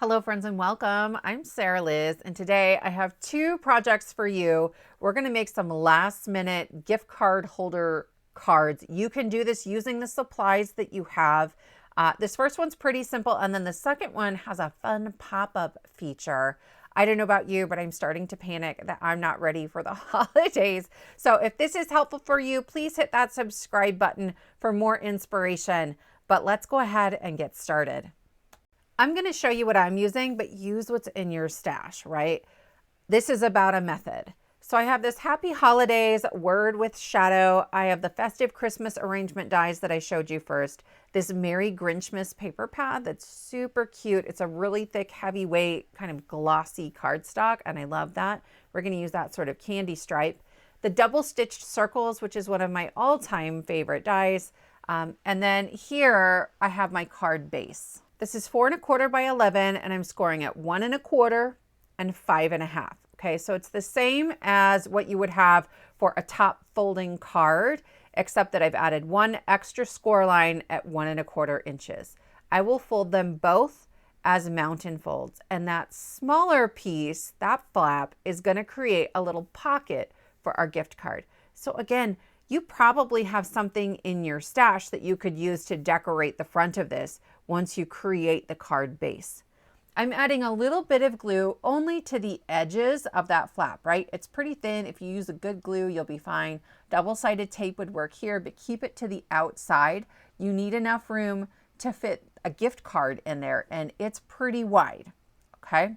Hello friends and welcome. I'm Sarah Liz and today I have two projects for you. We're going to make some last minute gift card holder cards. You can do this using the supplies that you have. This first one's pretty simple and then the second one has a fun pop-up feature. I don't know about you, but I'm starting to panic that I'm not ready for the holidays. So if this is helpful for you, please hit that subscribe button for more inspiration. But let's go ahead and get started. I'm going to show you what I'm using, but use what's in your stash, right? This is about a method. So I have this Happy Holidays word with shadow. I have the Festive Christmas arrangement dies that I showed you first. This Merry Grinchmas paper pad that's super cute. It's a really thick, heavyweight, kind of glossy cardstock, and I love that. We're going to use that sort of candy stripe. The double stitched circles, which is one of my all-time favorite dies. And then here I have my card base. This is 4 1/4 by 11 and I'm scoring at 1 1/4 and 5 1/2. Okay, so it's the same as what you would have for a top folding card, except that I've added one extra score line at 1 1/4 inches. I will fold them both as mountain folds, and that smaller piece, that flap, is going to create a little pocket for our gift card. So again, you probably have something in your stash that you could use to decorate the front of this once you create the card base. I'm adding a little bit of glue only to the edges of that flap, right? It's pretty thin. If you use a good glue, you'll be fine. Double-sided tape would work here, but keep it to the outside. You need enough room to fit a gift card in there, and it's pretty wide, okay?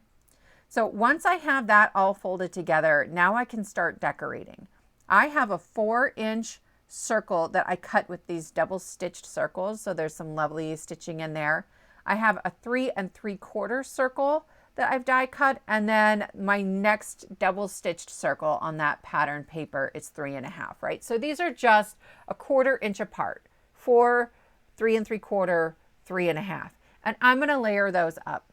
So once I have that all folded together, now I can start decorating. I have a 4-inch circle that I cut with these double stitched circles. So there's some lovely stitching in there. I have a 3 3/4 circle that I've die cut. And then my next double stitched circle on that pattern paper is 3 1/2, right? So these are just a 1/4 inch apart, 4, 3 3/4, 3 1/2. And I'm going to layer those up.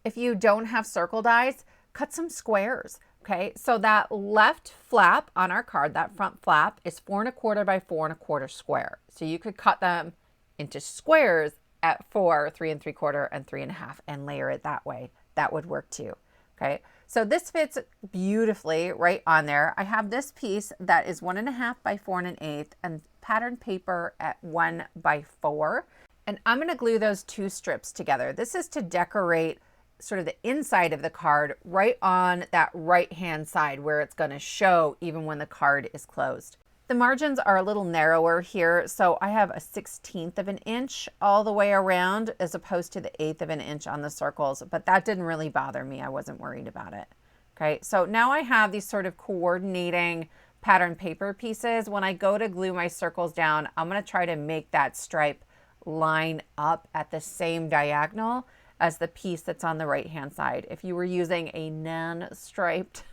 If you don't have circle dies, cut some squares. Okay, so that left flap on our card, that front flap, is 4 1/4 by 4 1/4 square. So you could cut them into squares at 4, 3 3/4, and 3 1/2 and layer it that way. That would work too. Okay, so this fits beautifully right on there. I have this piece that is 1 1/2 by 4 1/8 and pattern paper at 1 by 4. And I'm going to glue those two strips together. This is to decorate sort of the inside of the card right on that right hand side where it's going to show even when the card is closed. The margins are a little narrower here, so I have a 1/16 of an inch all the way around as opposed to the 1/8 of an inch on the circles, but that didn't really bother me. I wasn't worried about it. Okay, so now I have these sort of coordinating pattern paper pieces. When I go to glue my circles down, I'm going to try to make that stripe line up at the same diagonal as the piece that's on the right hand side. If you were using a non-striped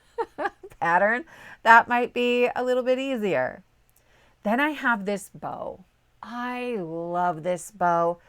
pattern, that might be a little bit easier. Then I have this bow. I love this bow.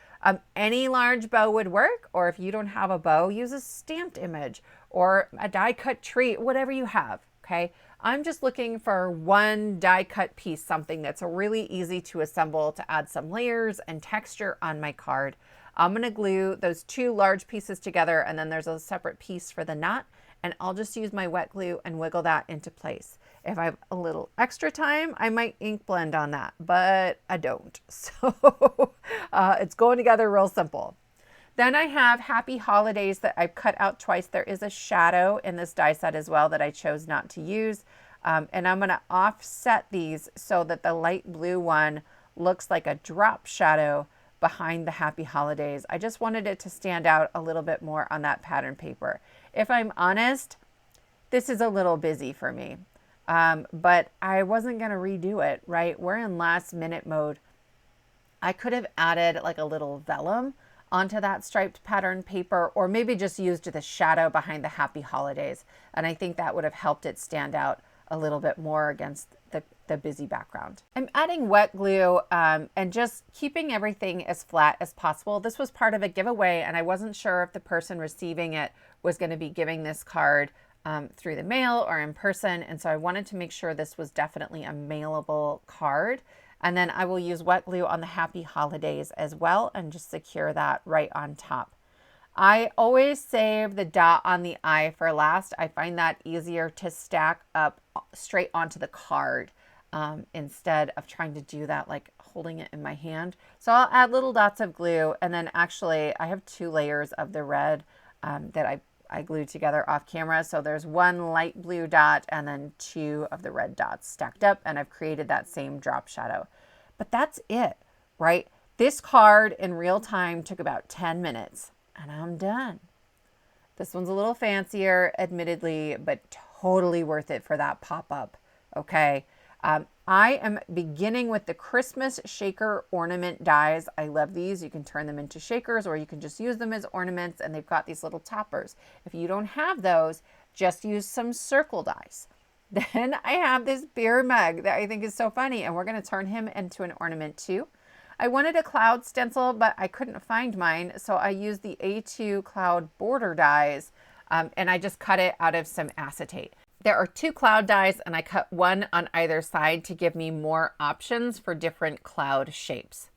Any large bow would work, or if you don't have a bow, use a stamped image or a die cut tree, whatever you have, okay? I'm just looking for one die cut piece, something that's really easy to assemble to add some layers and texture on my card. I'm going to glue those two large pieces together, and then there's a separate piece for the knot, and I'll just use my wet glue and wiggle that into place. If I have a little extra time, I might ink blend on that, but I don't. So it's going together real simple. Then I have Happy Holidays that I've cut out twice. There is a shadow in this die set as well that I chose not to use. And I'm going to offset these so that the light blue one looks like a drop shadow behind the Happy Holidays. I just wanted it to stand out a little bit more on that pattern paper. If I'm honest, this is a little busy for me, but I wasn't going to redo it, right? We're in last minute mode. I could have added like a little vellum onto that striped pattern paper, or maybe just used the shadow behind the Happy Holidays. And I think that would have helped it stand out a little bit more against the busy background. I'm adding wet glue and just keeping everything as flat as possible. This was part of a giveaway, and I wasn't sure if the person receiving it was going to be giving this card through the mail or in person. And so I wanted to make sure this was definitely a mailable card. And then I will use wet glue on the Happy Holidays as well and just secure that right on top. I always save the dot on the I for last. I find that easier to stack up straight onto the card instead of trying to do that like holding it in my hand. So I'll add little dots of glue, and then actually I have 2 layers of the red that I glued together off camera. So there's 1 light blue dot and then 2 of the red dots stacked up, and I've created that same drop shadow. But that's it, right? This card in real time took about 10 minutes and I'm done. This one's a little fancier, admittedly, but totally worth it for that pop-up, okay? I am beginning with the Christmas shaker ornament dies. I love these. You can turn them into shakers or you can just use them as ornaments, and they've got these little toppers. If you don't have those, just use some circle dies. Then I have this beer mug that I think is so funny, and we're going to turn him into an ornament too. I wanted a cloud stencil, but I couldn't find mine, so I used the A2 cloud border dies, and I just cut it out of some acetate. There are 2 cloud dies, and I cut 1 on either side to give me more options for different cloud shapes.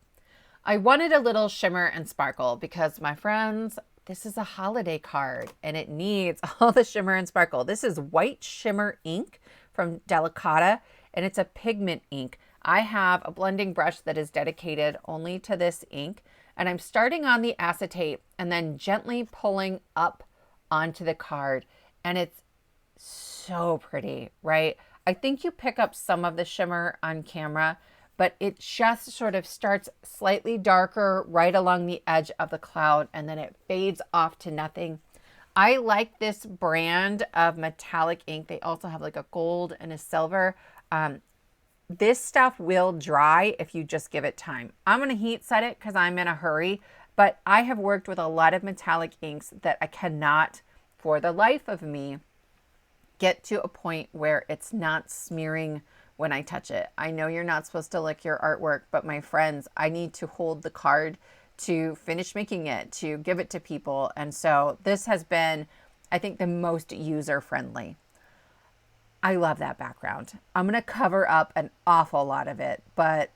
I wanted a little shimmer and sparkle because, my friends, this is a holiday card and it needs all the shimmer and sparkle. This is white shimmer ink from Delicata, and it's a pigment ink. I have a blending brush that is dedicated only to this ink, and I'm starting on the acetate and then gently pulling up onto the card, and it's so pretty, right? I think you pick up some of the shimmer on camera, but it just sort of starts slightly darker right along the edge of the cloud, and then it fades off to nothing. I like this brand of metallic ink. They also have like a gold and a silver. This stuff will dry if you just give it time. I'm going to heat set it because I'm in a hurry, but I have worked with a lot of metallic inks that I cannot, for the life of me, get to a point where it's not smearing when I touch it. I know you're not supposed to lick your artwork, but my friends, I need to hold the card to finish making it, to give it to people. And so this has been, I think, the most user-friendly. I love that background. I'm going to cover up an awful lot of it, but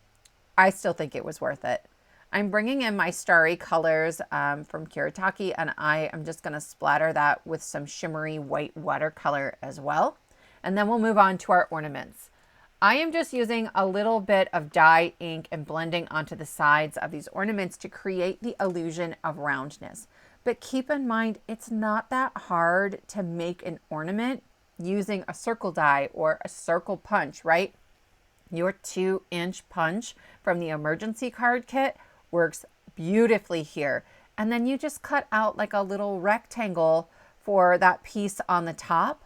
I still think it was worth it. I'm bringing in my Starry colors from Kuretake, and I am just going to splatter that with some shimmery white watercolor as well. And then we'll move on to our ornaments. I am just using a little bit of dye ink and blending onto the sides of these ornaments to create the illusion of roundness. But keep in mind, it's not that hard to make an ornament using a circle die or a circle punch, right? Your 2-inch punch from the emergency card kit works beautifully here. And then you just cut out like a little rectangle for that piece on the top.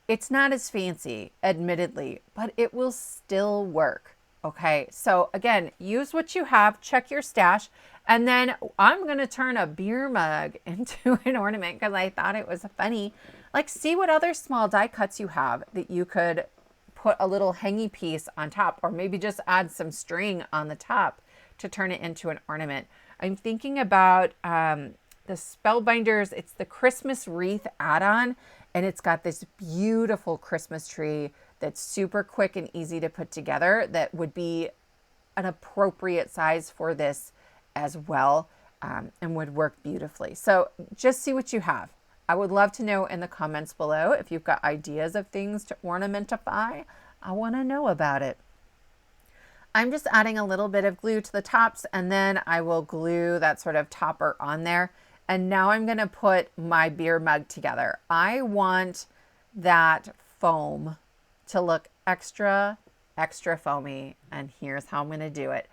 It's not as fancy, admittedly, but it will still work. Okay, so again, use what you have, check your stash, and then I'm going to turn a beer mug into an ornament because I thought it was funny. Like, see what other small die cuts you have that you could put a little hangy piece on top, or maybe just add some string on the top to turn it into an ornament. I'm thinking about the Spellbinders. It's the Christmas Wreath add-on, and it's got this beautiful Christmas tree that's super quick and easy to put together that would be an appropriate size for this as well, and would work beautifully. So just see what you have. I would love to know in the comments below if you've got ideas of things to ornamentify. I want to know about it. I'm just adding a little bit of glue to the tops, and then I will glue that sort of topper on there. And now I'm going to put my beer mug together. I want that foam to look extra, extra foamy, and here's how I'm going to do it.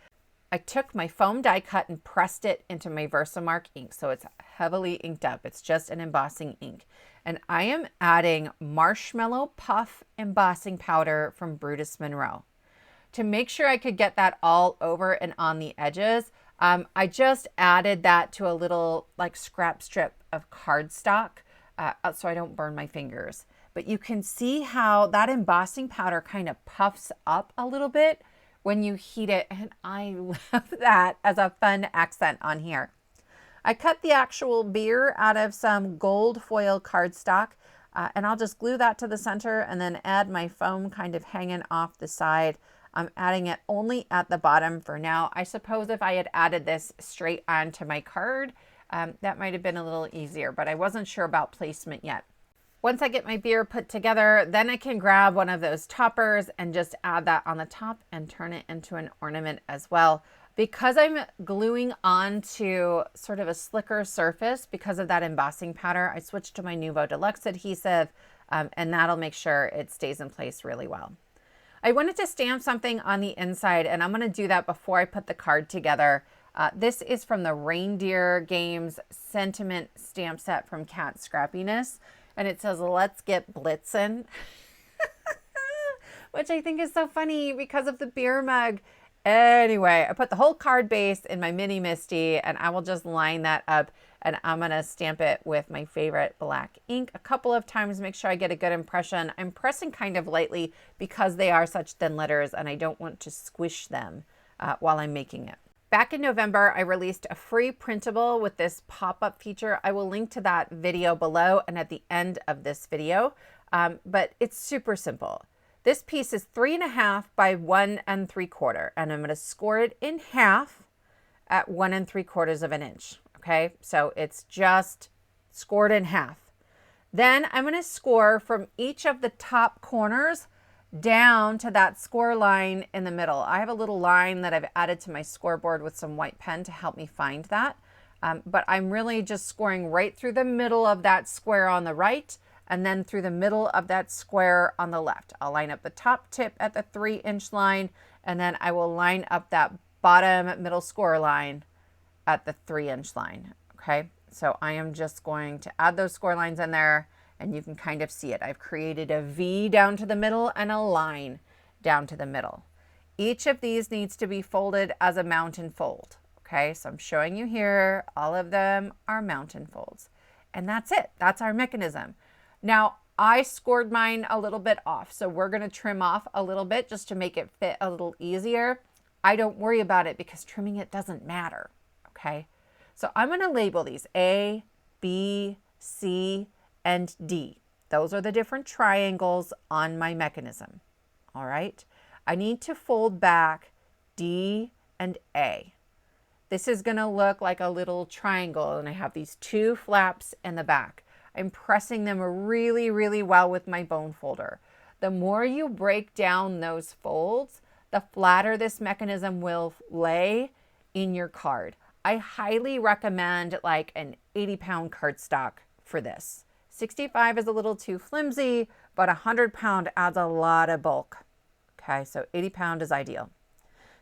I took my foam die cut and pressed it into my Versamark ink, so it's heavily inked up. It's just an embossing ink. And I am adding Marshmallow Puff embossing powder from Brutus Monroe. To make sure I could get that all over and on the edges, I just added that to a little like scrap strip of cardstock so I don't burn my fingers. But you can see how that embossing powder kind of puffs up a little bit when you heat it, and I love that as a fun accent on here. I cut the actual beer out of some gold foil cardstock, and I'll just glue that to the center and then add my foam kind of hanging off the side. I'm adding it only at the bottom for now. I suppose if I had added this straight onto my card, that might have been a little easier, but I wasn't sure about placement yet. Once I get my beer put together, then I can grab one of those toppers and just add that on the top and turn it into an ornament as well. Because I'm gluing onto sort of a slicker surface because of that embossing powder, I switched to my Nuvo Deluxe adhesive, and that'll make sure it stays in place really well. I wanted to stamp something on the inside, and I'm going to do that before I put the card together. This is from the Reindeer Games Sentiment Stamp Set from Cat Scrappiness. And it says, "Let's get blitzin'," which I think is so funny because of the beer mug. Anyway, I put the whole card base in my mini Misty, and I will just line that up, and I'm going to stamp it with my favorite black ink a couple of times, make sure I get a good impression. I'm pressing kind of lightly because they are such thin letters, and I don't want to squish them while I'm making it. Back in November, I released a free printable with this pop-up feature. I will link to that video below and at the end of this video, but it's super simple. This piece is 3.5 by 1 3/4, and I'm going to score it in half at 1 3/4 of an inch. Okay, so it's just scored in half. Then I'm going to score from each of the top corners down to that score line in the middle. I have a little line that I've added to my scoreboard with some white pen to help me find that. But I'm really just scoring right through the middle of that square on the right and then through the middle of that square on the left. I'll line up the top tip at the 3-inch line, and then I will line up that bottom middle score line at the 3-inch line. Okay, so I am just going to add those score lines in there, and you can kind of see it. I've created a V down to the middle and a line down to the middle. Each of these needs to be folded as a mountain fold. Okay, so I'm showing you here, all of them are mountain folds. And that's it, that's our mechanism. Now, I scored mine a little bit off, so we're gonna trim off a little bit just to make it fit a little easier. I don't worry about it because trimming it doesn't matter, okay? So I'm gonna label these A, B, C, and D. Those are the different triangles on my mechanism. All right. I need to fold back D and A. This is going to look like a little triangle, and I have these 2 flaps in the back. I'm pressing them really, really well with my bone folder. The more you break down those folds, the flatter this mechanism will lay in your card. I highly recommend like an 80-pound cardstock for this. 65 is a little too flimsy, but 100-pound adds a lot of bulk. Okay, so 80-pound is ideal.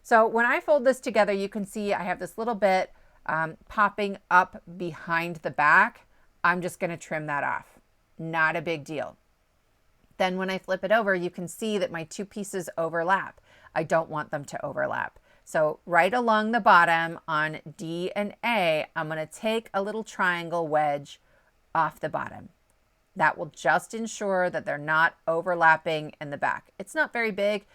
So when I fold this together, you can see I have this little bit popping up behind the back. I'm just going to trim that off. Not a big deal. Then when I flip it over, you can see that my 2 pieces overlap. I don't want them to overlap. So right along the bottom on D and A, I'm going to take a little triangle wedge off the bottom. That will just ensure that they're not overlapping in the back. It's not very big.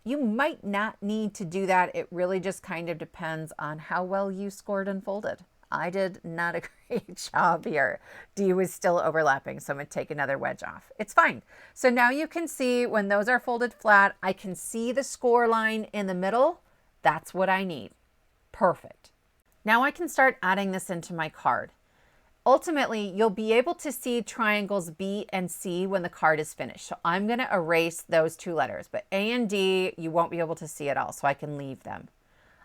You might not need to do that. It really just kind of depends on how well you scored and folded. I did not a great job here. D was still overlapping, so I'm going to take another wedge off. It's fine. So now you can see when those are folded flat, I can see the score line in the middle. That's what I need. Perfect. Now I can start adding this into my card. Ultimately, you'll be able to see triangles B and C when the card is finished. So I'm going to erase those 2 letters, but A and D, you won't be able to see at all, so I can leave them.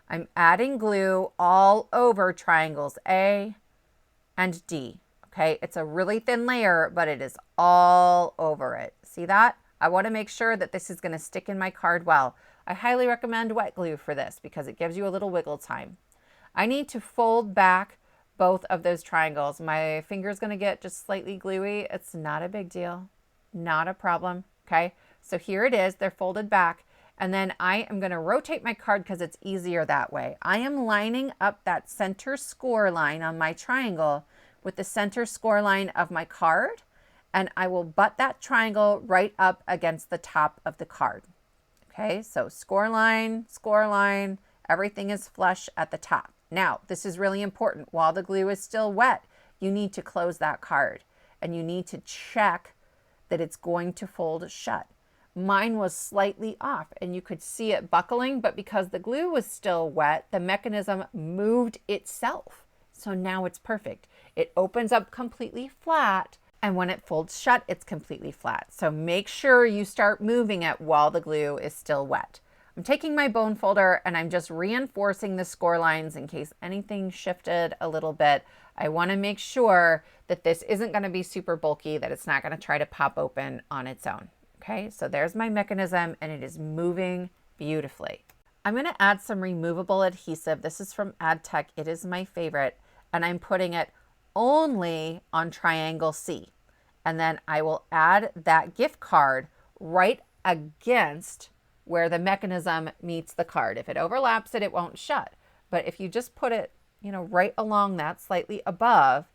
I'm adding glue all over triangles A and D. Okay, it's a really thin layer, but it is all over it. See that? I want to make sure that this is going to stick in my card well. I highly recommend wet glue for this because it gives you a little wiggle time. I need to fold back both of those triangles. My finger's going to get just slightly gluey. It's not a big deal. Not a problem. Okay, so here it is. They're folded back. And then I am going to rotate my card because it's easier that way. I am lining up that center score line on my triangle with the center score line of my card. And I will butt that triangle right up against the top of the card. Okay, so score line, everything is flush at the top. Now, this is really important. While the glue is still wet, you need to close that card and you need to check that it's going to fold shut. Mine was slightly off and you could see it buckling, but because the glue was still wet, the mechanism moved itself. So now it's perfect. It opens up completely flat, and when it folds shut, it's completely flat. So make sure you start moving it while the glue is still wet. I'm taking my bone folder and I'm just reinforcing the score lines in case anything shifted a little bit. I want to make sure that this isn't going to be super bulky, that it's not going to try to pop open on its own. Okay, so there's my mechanism and it is moving beautifully. I'm going to add some removable adhesive. This is from Add-Tech. It is my favorite, and I'm putting it only on triangle C. And then I will add that gift card right against where the mechanism meets the card. If it overlaps it, it won't shut. But if you just put it, right along that, slightly above,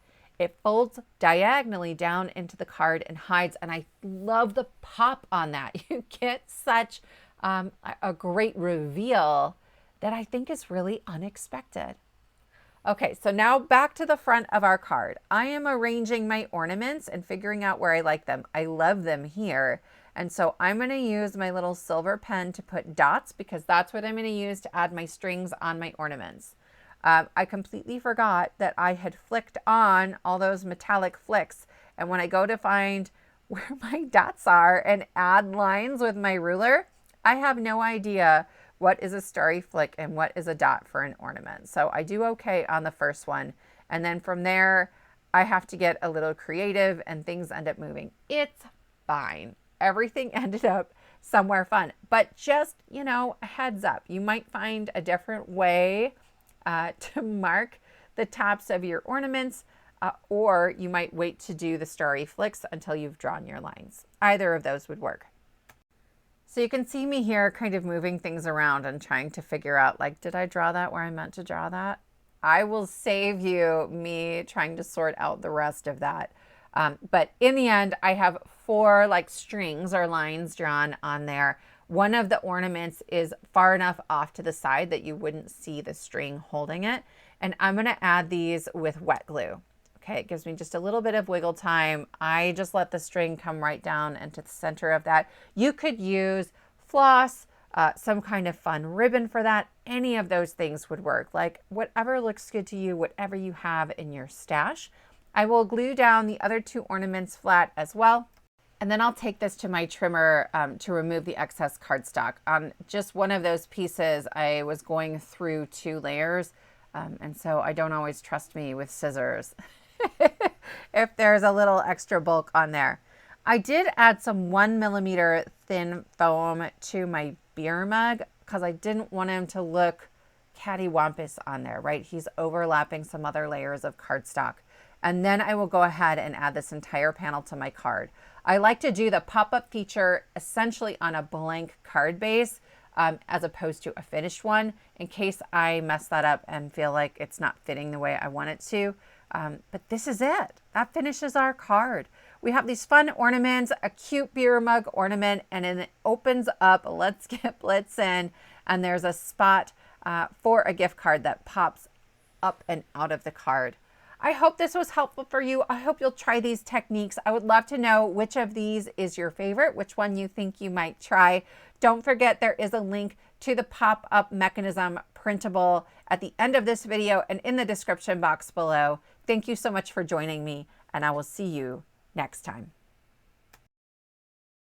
it folds diagonally down into the card and hides. And I love the pop on that. You get such a great reveal that I think is really unexpected. Okay, so now back to the front of our card. I am arranging my ornaments and figuring out where I like them. I love them here. And so I'm going to use my little silver pen to put dots because that's what I'm going to use to add my strings on my ornaments. I completely forgot that I had flicked on all those metallic flicks. And when I go to find where my dots are and add lines with my ruler, I have no idea what is a starry flick and what is a dot for an ornament. So I do okay on the first one. And then from there, I have to get a little creative and things end up moving. It's fine. Everything ended up somewhere fun. But just, a heads up, you might find a different way to mark the tops of your ornaments, or you might wait to do the starry flicks until you've drawn your lines. Either of those would work. So you can see me here kind of moving things around and trying to figure out, like, did I draw that where I meant to draw that? I will save you me trying to sort out the rest of that. But in the end, I have 4 strings or lines drawn on there. One of the ornaments is far enough off to the side that you wouldn't see the string holding it. And I'm going to add these with wet glue. Okay, it gives me just a little bit of wiggle time. I just let the string come right down into the center of that. You could use floss, some kind of fun ribbon for that. Any of those things would work. Like whatever looks good to you, whatever you have in your stash. I will glue down the other 2 ornaments flat as well. And then I'll take this to my trimmer to remove the excess cardstock. On just one of those pieces, I was going through 2 layers. And so I don't always trust me with scissors if there's a little extra bulk on there. I did add some 1mm thin foam to my beer mug because I didn't want him to look cattywampus on there, right? He's overlapping some other layers of cardstock. And then I will go ahead and add this entire panel to my card. I like to do the pop-up feature essentially on a blank card base as opposed to a finished one in case I mess that up and feel like it's not fitting the way I want it to. But this is it. That finishes our card. We have these fun ornaments, a cute beer mug ornament, and then it opens up. Let's get Blitzen, and there's a spot for a gift card that pops up and out of the card. I hope this was helpful for you. I hope you'll try these techniques. I would love to know which of these is your favorite, which one you think you might try. Don't forget there is a link to the pop-up mechanism printable at the end of this video and in the description box below. Thank you so much for joining me, and I will see you next time.